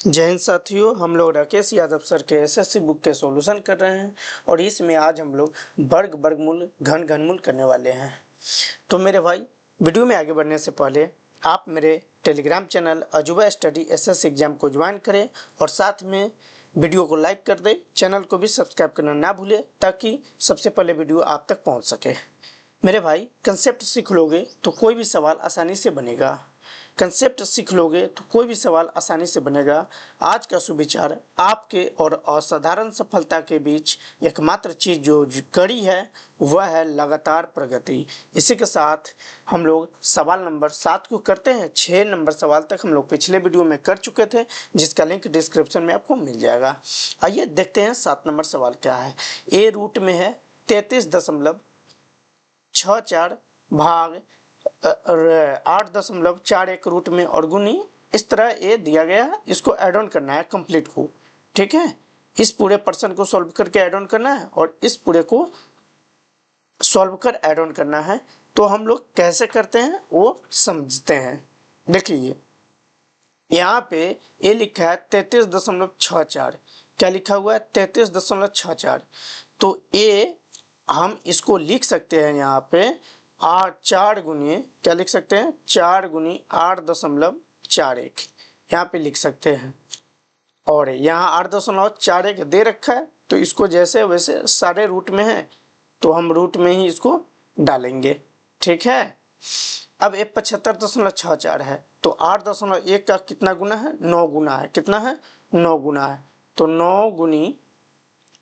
जय हिंद साथियों, हम लोग राकेश यादव सर के एसएससी बुक के सॉल्यूशन कर रहे हैं और इसमें आज हम लोग वर्ग वर्गमूल घन घनमूल करने वाले हैं। तो मेरे भाई, वीडियो में आगे बढ़ने से पहले आप मेरे टेलीग्राम चैनल अजूबा स्टडी एसएससी एग्जाम को ज्वाइन करें और साथ में वीडियो को लाइक कर दें। चैनल को भी सब्सक्राइब करना ना भूलें ताकि सबसे पहले वीडियो आप तक पहुँच सके। मेरे भाई, कंसेप्ट सीख लोगे तो कोई भी सवाल आसानी से बनेगा। कंसेप्ट सीख लोगे तो कोई भी सवाल आसानी से बनेगा। आज का सुविचार आपके और असाधारण सफलता के बीच एकमात्र चीज जो कड़ी है वह है लगातार प्रगति। इसी के साथ हम लोग सवाल नंबर 7 को करते हैं। 6 नंबर सवाल तक हम लोग पिछले वीडियो में कर चुके थे, जिसका लिंक डिस्क्रिप्शन में आपको मिल जाएगा। आइए देखते हैं 7 नंबर सवाल क्या है। ए रूट में है 33.64 भाग 8.41 रूट में और गुनी इस तरह ए दिया गया है। इसको ऐड ऑन करना है कंप्लीट को, ठीक है। इस पूरे पर्सन को सॉल्व करके ऐड ऑन करना है और इस पूरे को सॉल्व कर ऐड ऑन करना है। तो हम लोग कैसे करते हैं वो समझते हैं। देखिए यहाँ पे ए लिखा है 33.64। क्या लिखा हुआ है? 33.64। तो ए हम इसको लिख सकते हैं यहाँ पे 4 गुनी, क्या लिख सकते हैं? 4 गुनी 8.41 यहाँ पे लिख सकते हैं। और यहाँ 8.41 दे रखा है तो इसको जैसे वैसे सारे रूट में है तो हम रूट में ही इसको डालेंगे, ठीक है। अब ये 75.64 है तो 8.1 का कितना गुना है? 9 गुना है। कितना है? 9 गुना है। तो 9 गुनी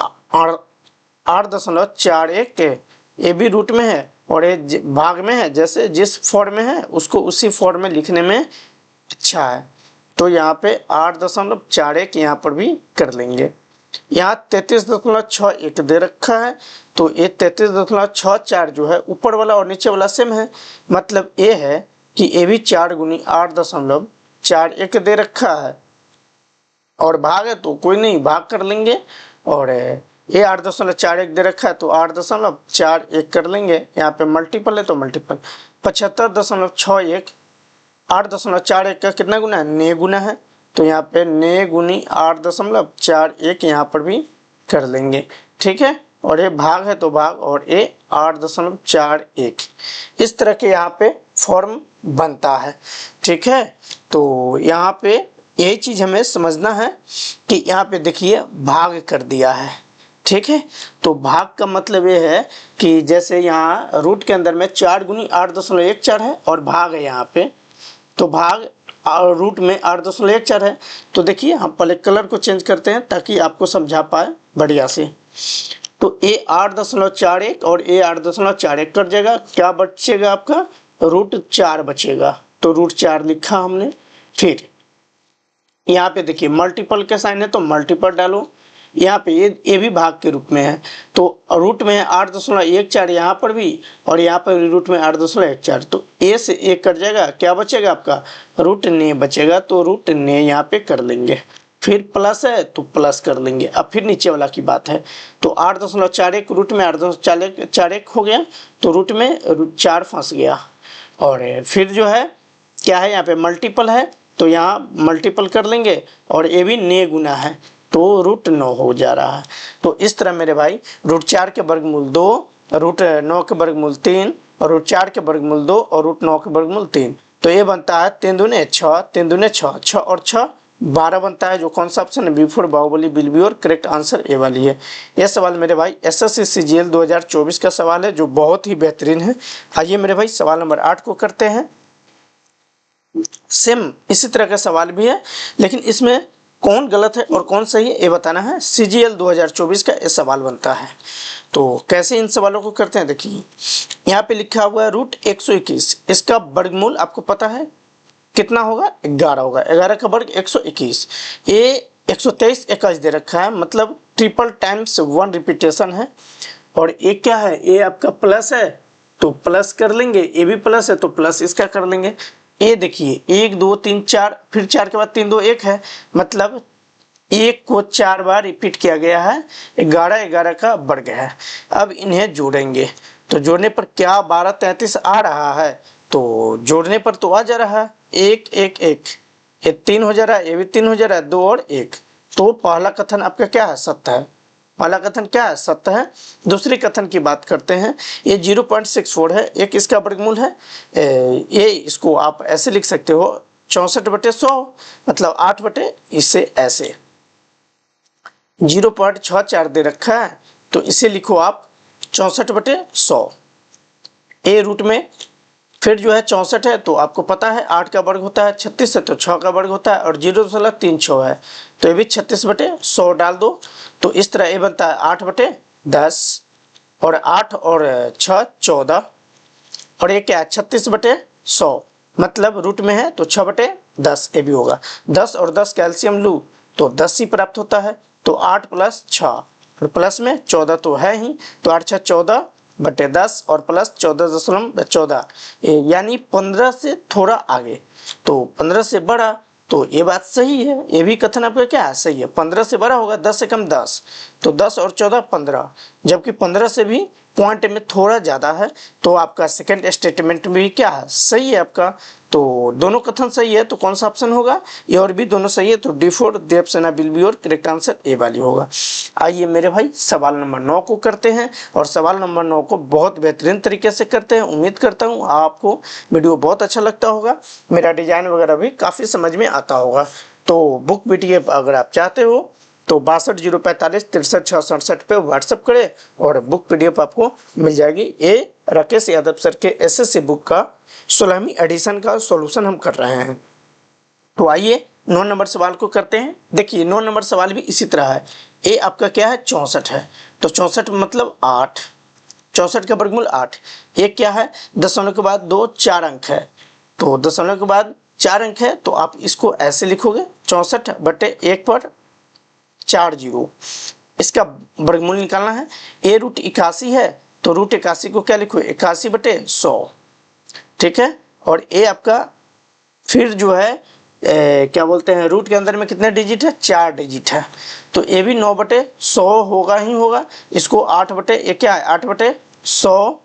8.41 ये भी रूट में है और ये भाग में है। जैसे जिस फॉर्म में है उसको उसी फॉर्म में लिखने में अच्छा है। तो यहाँ पे 8.41 यहाँ पर भी कर लेंगे। यहाँ 33.61 दे रखा है तो ये 33.64 जो है ऊपर वाला और नीचे वाला सेम है। मतलब ये है कि ये भी 4 गुनी 8.41 दे रखा है और भाग है तो कोई नहीं, भाग कर लेंगे। और ये 8.41 दे रखा है तो 8.41 कर लेंगे। यहाँ पे मल्टीपल है तो मल्टीपल। 75.61 8.41 का कितना गुना है? 9 गुना है। तो यहाँ पे 9 गुनी 8.41 यहाँ पर भी कर लेंगे, ठीक है। और ये भाग है तो भाग और ये 8.41 इस तरह के यहाँ पे फॉर्म बनता है, ठीक है। तो यहाँ पे यही चीज हमें समझना है कि यहाँ पे देखिए भाग कर दिया है, ठीक है। तो भाग का मतलब ये है कि जैसे यहाँ रूट के अंदर में 4 गुनी 8.14 है और भाग है यहाँ पे, तो भाग रूट में 8.14 है। तो देखिए हम पहले कलर को चेंज करते हैं ताकि आपको समझा पाए बढ़िया से। तो ए 8.41 और ए 8.41 कर जाएगा। क्या बचेगा आपका? रूट 4 बचेगा। तो रूट 4 लिखा हमने। फिर यहाँ पे देखिए मल्टीपल के साइन है तो मल्टीपल डालो। यहाँ पे ये भी भाग के रूप में है तो रूट में है 8.14 यहाँ पर भी और यहाँ पर रूट में 8.14। तो ए से ए कट जाएगा। क्या बचेगा आपका? रूट 9 बचेगा। तो रूट 9 यहाँ पे कर लेंगे। फिर प्लस है तो प्लस कर लेंगे। अब फिर नीचे वाला की बात है तो 8.41 रूट में 8.41 हो गया तो रूट में रूट 4 फंस गया। और फिर जो है क्या है? यहाँ पे मल्टीपल है तो यहाँ मल्टीपल कर लेंगे और ये भी 9 गुना है तो रूट 9 हो जा रहा है। तो इस तरह मेरे भाई रूट 4 के वर्गमूल 2, रूट 9 के वर्गमूल 3 और रूट 4 के वर्गमूल 2 और रूट 9 के वर्गमूल 3। तो ये बनता है 3 दूने 6, 3 दूने 6, 6 और 6 12 बनता है। जो कौन सा ऑप्शन है? बी4 बाहुबली विल बी। और करेक्ट आंसर ए वाली है। यह सवाल मेरे भाई एसएससी सीजीएल 2024 का सवाल है जो बहुत ही बेहतरीन है। आइए मेरे भाई सवाल नंबर 8 को करते हैं। सेम इसी तरह का सवाल भी है लेकिन इसमें कौन गलत है और कौन सही है ये बताना है। सीजीएल 2024 का ये सवाल बनता है। तो कैसे इन सवालों को करते हैं? देखिए यहाँ पे लिखा हुआ है रूट 121। इसका वर्गमूल आपको पता है कितना होगा? 11 होगा। 11 का वर्ग 121। ये 123 21 दे रखा है मतलब ट्रिपल टाइम्स 1 रिपीटेशन है। और ये क्या है? ये आपका प्लस है तो प्लस कर लेंगे। ये भी प्लस है तो प्लस इसका कर लेंगे। ये देखिए 1 2 3 4 फिर 4 के बाद 3 2 1 है मतलब 1 को 4 बार रिपीट किया गया है। 11 11 का वर्ग है। अब इन्हें जोड़ेंगे तो जोड़ने पर क्या 12 33 आ रहा है? तो जोड़ने पर तो आ जा रहा है 1 1 1 ये 3 हो जा रहा है, ये भी 3 हो जा रहा है, 2 और 1। तो पहला कथन आपका क्या है, सत्य है। पहला कथन क्या है, सत्य है। दूसरी कथन की बात करते हैं, ये 0.64 है, एक इसका वर्गमूल है। ये इसको आप ऐसे लिख सकते हो 64/100, मतलब 8 इससे ऐसे 0.64 दे रखा है, तो इसे लिखो आप 64/100। ए रूट में फिर जो है 64 है, तो आपको पता है 8 का वर्ग होता है 36 है, तो 6 का वर्ग होता है, और 0.36 है, तो ये भी 36/100 डाल दो। तो इस तरह ये बनता है 8/10, और 8 और 6 14, और ये क्या है 36/100, मतलब रूट में है तो 6/10 ये भी होगा। 10 और 10 कैल्शियम लूँ तो 10 ही प्राप्त होता है, तो 8 + 6 और प्लस में 14 तो है ही, तो 8 × 6 14/10 और प्लस 14.14, यानी 15 से थोड़ा आगे, तो 15 से बड़ा, तो ये बात सही है। ये भी कथन आपका क्या है, सही है। 15 से बड़ा होगा, 10 से कम 10, तो 10 और 14 15, जबकि 15 से भी पॉइंट में थोड़ा ज़्यादा है, तो आपका सेकंड स्टेटमेंट में भी क्या है, सही है आपका। तो दोनों कथन सही है, तो कौन सा ऑप्शन होगा, ये और भी दोनों सही है, तो D4 Devasena will be your correct answer A वाली होगा। आइए मेरे भाई सवाल नंबर 9 को करते हैं, और सवाल नंबर 9 को बहुत बेहतरीन तरीके से करते हैं। उम्मीद करता हूँ आपको वीडियो बहुत अच्छा लगता होगा, मेरा डिजाइन वगैरह भी काफ़ी समझ में आता होगा। तो बुक PDF अगर आप चाहते हो तो 62 045 63 667 पे व्हाट्सएप करें, और बुक PDF आपको मिल जाएगी। ये राकेश यादव सर के SSC बुक का 16वीं एडिशन का सॉल्यूशन हम कर रहे हैं। तो आइए 9 नंबर सवाल को करते हैं। देखिए 9 नंबर सवाल भी इसी तरह है। ए आपका क्या है, 64 है, तो 64 मतलब 8, 64 का वर्गमूल 8। एक क्या है, दशमलव के बाद 2 4 अंक है, तो दशमलव के बाद 4 अंक है, तो आप इसको ऐसे लिखोगे 64/1 पर 4 0। इसका वर्गमूल निकालना है। ए रूट 81 है, तो रूट 81 को क्या लिखो, 81/100, ठीक है। और ए आपका फिर जो है क्या बोलते हैं, रूट के अंदर में कितने डिजिट है, 4 डिजिट है, तो ये भी 9/100 होगा ही होगा। इसको 8 क्या है 8/100,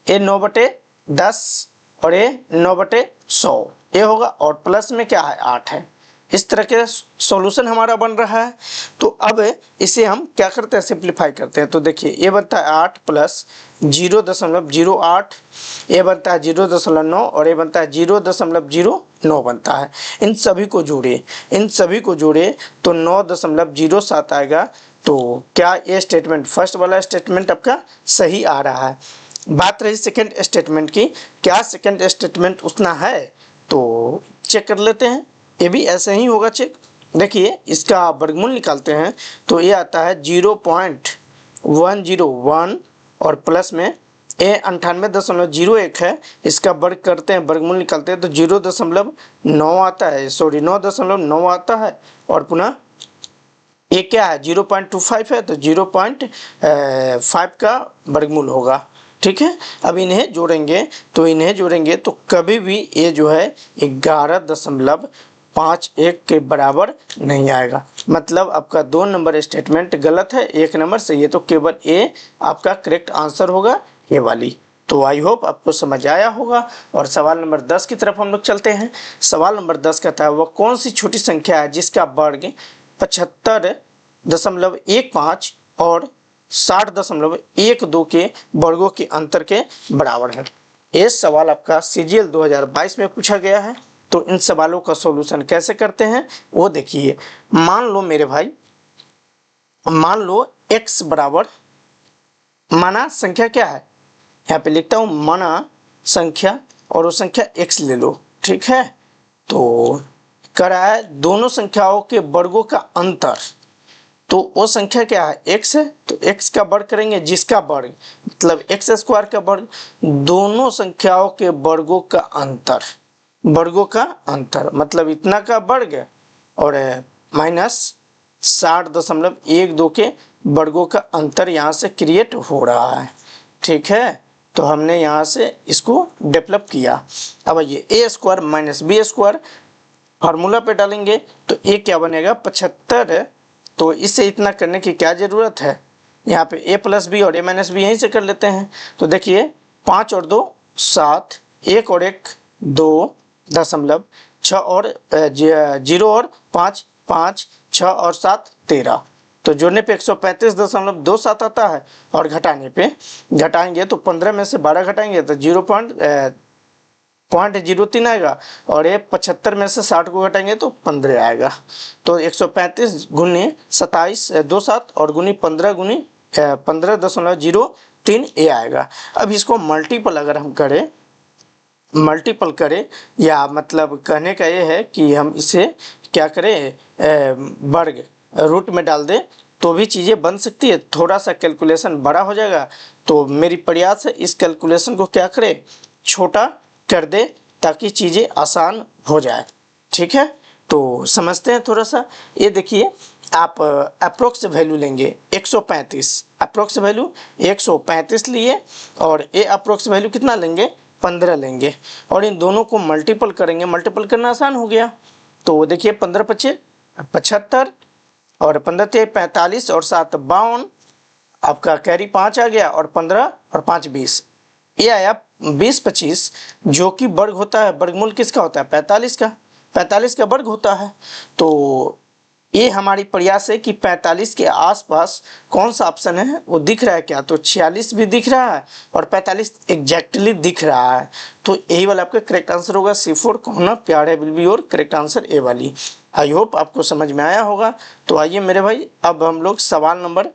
ये 9/10 और ये 9/100 ये होगा, और प्लस में क्या है 8 है। इस तरह के सॉल्यूशन हमारा बन रहा है। तो अब इसे हम क्या करते हैं, सिंप्लीफाई करते हैं। तो देखिए ये बनता है 8 + 0.08, ये बनता है 0.9, और ये बनता है 0.09 बनता है। इन सभी को जोड़े, इन सभी को जोड़े तो 9.07 आएगा। तो क्या ये स्टेटमेंट, फर्स्ट वाला स्टेटमेंट आपका सही आ रहा है। बात रही सेकंड स्टेटमेंट की, क्या सेकंड स्टेटमेंट उतना है, तो चेक कर लेते हैं। ये भी ऐसे ही होगा चेक। देखिए इसका वर्गमूल निकालते हैं, तो ये आता है 0.101, और प्लस में ए 98.01 है, इसका वर्ग करते हैं, वर्गमूल निकालते हैं, तो 0.9 आता है, सॉरी 9.9 आता है, और पुनः ये क्या है 0.25 है, तो 0.5 का वर्गमूल होगा, ठीक है। अब इन्हें जोड़ेंगे, तो कभी भी ये जो है 11.51 के बराबर नहीं आएगा। मतलब आपका 2 नंबर स्टेटमेंट गलत है, 1 नंबर सही है, तो केवल ए आपका करेक्ट आंसर होगा, ये वाली। तो आई होप आपको समझ आया होगा। और सवाल नंबर 10 की तरफ हम लोग चलते हैं। सवाल नंबर 10 कहता है, वह कौन सी छोटी संख्या है जिसका वर्ग 75.15 और 60.12 के वर्गों के अंतर के बराबर है। ये सवाल आपका CGL 2022 में पूछा गया है। तो इन सवालों का सॉल्यूशन कैसे करते हैं वो देखिए। मान लो मेरे भाई, मान लो x बराबर, माना संख्या क्या है, यहाँ पे लिखता हूँ माना संख्या, और वो संख्या x ले लो, ठीक है। तो करा है दोनों संख्याओं के वर्गों का अंतर, तो वो संख्या क्या है x है, तो x का वर्ग करेंगे, जिसका वर्ग मतलब x² का वर्ग, दोनों संख्याओं के वर्गों का अंतर, वर्गों का अंतर मतलब इतना का वर्ग, और माइनस 60.12 के वर्गों का अंतर यहाँ से क्रिएट हो रहा है, ठीक है। तो हमने यहाँ से इसको डेवलप किया। अब ये a² - b² फार्मूला पे डालेंगे, तो ये क्या बनेगा 75। तो इससे इतना करने की क्या ज़रूरत है, यहाँ पे a + b और a - b यहीं से कर लेते हैं। तो देखिए 5 और 2 7, 1 और 1 2.4 6 और 0 और 5 5, 6 और 7 13। तो जोड़ने पे 135.27 आता है और घटाने पे घटाएंगे तो 15 में से 12 घटाएंगे तो 0.03 आएगा और ये 75 में से 60 को घटाएंगे तो 15 आएगा। तो 135 गुनी 27 27 और गुनी 15 गुनी 15.03 ये आएगा। अब इसको मल्टीपल अगर हम करें, मल्टीपल करें या मतलब कहने का ये है कि हम इसे क्या करें, वर्ग रूट में डाल दें तो भी चीज़ें बन सकती है। थोड़ा सा कैलकुलेशन बड़ा हो जाएगा तो मेरी प्रयास है इस कैलकुलेशन को क्या करें, छोटा कर दे ताकि चीज़ें आसान हो जाए। ठीक है, तो समझते हैं थोड़ा सा। ये देखिए आप अप्रोक्स वैल्यू लेंगे 135, अप्रोक्स वैल्यू 135 लिए और ये अप्रोक्स वैल्यू कितना लेंगे, 15 लेंगे और इन दोनों को मल्टीपल करेंगे। मल्टीपल करना आसान हो गया। तो देखिए 15 पच्चीस 75 और 15 45 और 7 52, आपका कैरी 5 आ गया और 15 और 5 20, ये आया 20 25, जो कि वर्ग होता है। वर्गमूल किसका होता है, 45 का, 45 का वर्ग होता है। तो ये हमारी प्रयास है कि 45 के आसपास कौन सा ऑप्शन है वो दिख रहा है क्या, तो 46 भी दिख रहा है और 45 एग्जैक्टली दिख रहा है। तो यही वाला आपका करेक्ट आंसर होगा। C4 कौन प्यार है will be your correct answer A वाली। आई होप आपको समझ में आया होगा। तो आइए मेरे भाई अब हम लोग सवाल नंबर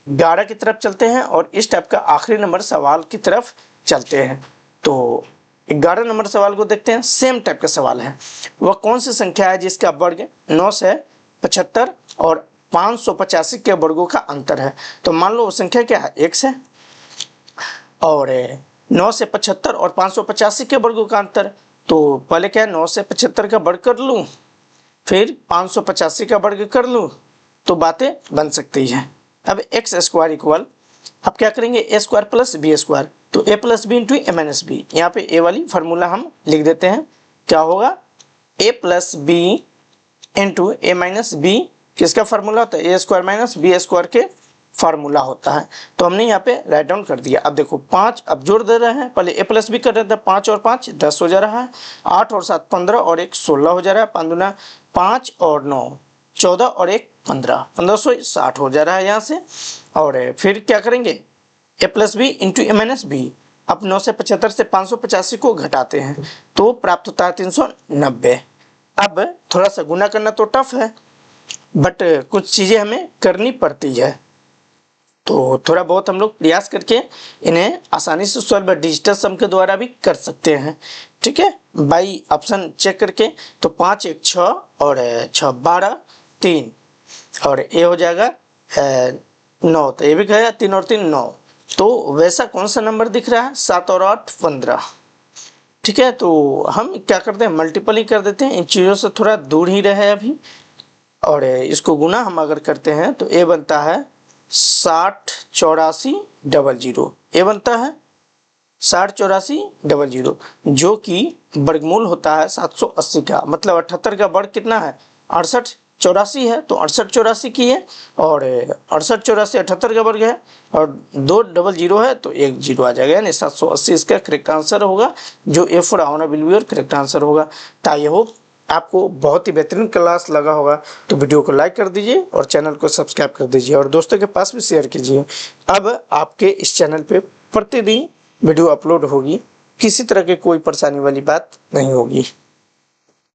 11 की तरफ चलते हैं और इस टाइप का आखिरी नंबर सवाल की तरफ चलते हैं। तो 11 नंबर सवाल को देखते हैं। सेम टाइप का सवाल है। वह कौन सी संख्या है जिसका वर्ग 9 से 75 और 585 के वर्गों का अंतर है। तो मान लो वो संख्या क्या है, x है और 9 से 75 और 585 के वर्गों का अंतर। तो पहले क्या है, 9 से 75 का वर्ग कर लूँ, फिर 585 का वर्ग कर लूँ, तो बातें बन सकती हैं। अब एक्स स्क्वायर इक्वल अब क्या करेंगे, ए स्क्वायर प्लस बी स्क्वायर। तो ए प्लस बी इंटू ए माइनस बी, यहाँ पे ए वाली फार्मूला हम लिख देते हैं। क्या होगा, ए प्लस बी इंटू ए माइनस बी किसका फार्मूला होता है, ए स्क्वायर माइनस बी स्क्वायर के फार्मूला होता है। तो हमने यहाँ पे राइट डाउन कर दिया। अब देखो 5 अब जोड़ दे रहे हैं, पहले ए प्लस बी कर रहे थे, 5 और 5 10 हो जा रहा है, 8 और 7 15 और 1 16 हो जा रहा है, 5 दूना 5 और 9 14 और 1 15, 1560 हो जा रहा है यहाँ से। और फिर क्या करेंगे, ए प्लस बी इंटू ए माइनस बी। अब 9 से 75 से 585 को घटाते हैं तो प्राप्त होता है 390। अब थोड़ा सा गुना करना तो टफ है बट कुछ चीज़ें हमें करनी पड़ती है। तो थोड़ा बहुत हम लोग प्रयास करके इन्हें आसानी से सॉल्व डिजिटल सम के द्वारा भी कर सकते हैं। ठीक है, बाई ऑप्शन चेक करके। तो 5 1 6 और 6 12 3 और ये हो जाएगा 9, तो ये भी गया 3 और 3 9। तो वैसा कौन सा नंबर दिख रहा है, 7 और 8 15। ठीक है, तो हम क्या करते हैं, मल्टीपल ही कर देते हैं, इन चीज़ों से थोड़ा दूर ही रहे अभी। और इसको गुना हम अगर करते हैं तो ए बनता है 60 84 00, ए बनता है 60 84 00, जो कि वर्गमूल होता है 780 का। मतलब 78 का वर्ग कितना है, 68 84 है, तो 68 84 की है और 68 84 78 का वर्ग है और 2 00 है तो 1 0 आ जाएगा, यानी 780 इसका करेक्ट आंसर होगा, जो A for our will be your correct answer होगा। तो आई होप आपको बहुत ही बेहतरीन क्लास लगा होगा। तो वीडियो को लाइक कर दीजिए और चैनल को सब्सक्राइब कर दीजिए और दोस्तों के पास भी शेयर कीजिए। अब आपके इस चैनल पे प्रतिदिन वीडियो अपलोड होगी, किसी तरह की कोई परेशानी वाली बात नहीं होगी।